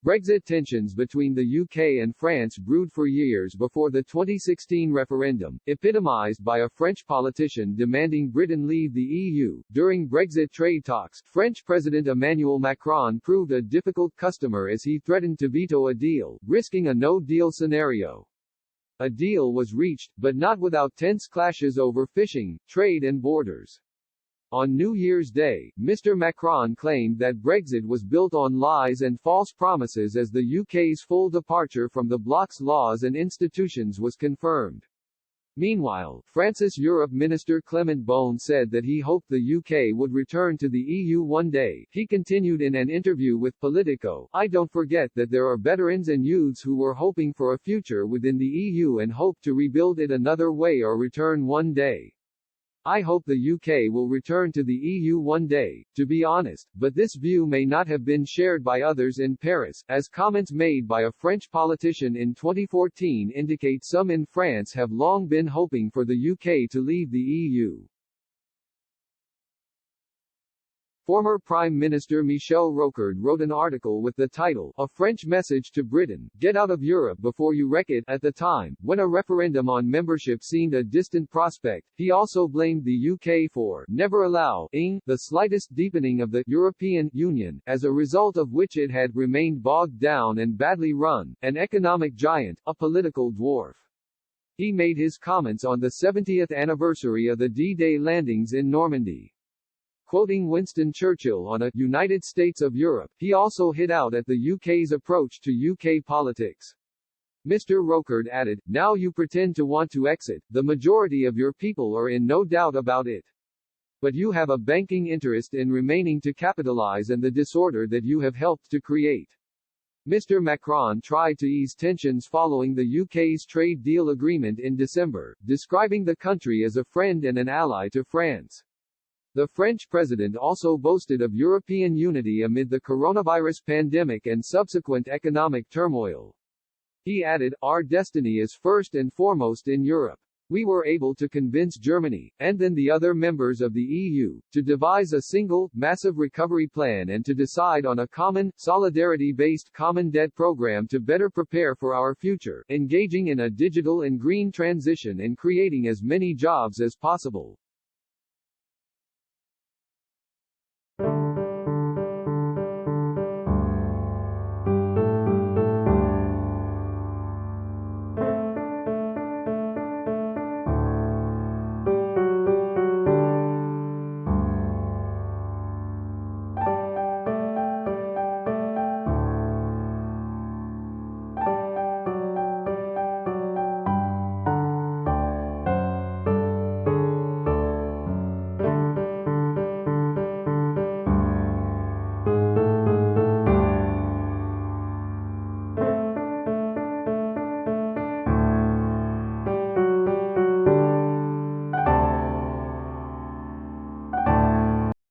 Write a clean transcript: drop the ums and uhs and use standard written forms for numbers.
Brexit tensions between the UK and France brewed for years before the 2016 referendum, epitomized by a French politician demanding Britain leave the EU. During Brexit trade talks, French President Emmanuel Macron proved a difficult customer as he threatened to veto a deal, risking a no-deal scenario. A deal was reached, but not without tense clashes over fishing, trade and borders. On New Year's Day, Mr. Macron claimed that Brexit was built on lies and false promises as the UK's full departure from the bloc's laws and institutions was confirmed. Meanwhile, France's Europe Minister Clement Beaune said that he hoped the UK would return to the EU one day. He continued in an interview with Politico, "I don't forget that there are veterans and youths who were hoping for a future within the EU and hope to rebuild it another way or return one day. I hope the UK will return to the EU one day, to be honest, but this view may not have been shared by others in Paris, as comments made by a French politician in 2014 indicate some in France have long been hoping for the UK to leave the EU. Former Prime Minister Michel Rocard wrote an article with the title, "A French Message to Britain, Get Out of Europe Before You Wreck It." At the time, when a referendum on membership seemed a distant prospect, he also blamed the UK for never allowing the slightest deepening of the European Union, as a result of which it had remained bogged down and badly run, an economic giant, a political dwarf. He made his comments on the 70th anniversary of the D-Day landings in Normandy. Quoting Winston Churchill on a United States of Europe, he also hit out at the UK's approach to UK politics. Mr. Rocard added, "Now you pretend to want to exit, the majority of your people are in no doubt about it. But you have a banking interest in remaining to capitalize on the disorder that you have helped to create." Mr. Macron tried to ease tensions following the UK's trade deal agreement in December, describing the country as a friend and an ally to France. The French president also boasted of European unity amid the coronavirus pandemic and subsequent economic turmoil. He added, "Our destiny is first and foremost in Europe. We were able to convince Germany, and then the other members of the EU, to devise a single, massive recovery plan and to decide on a common, solidarity-based common debt program to better prepare for our future, engaging in a digital and green transition and creating as many jobs as possible."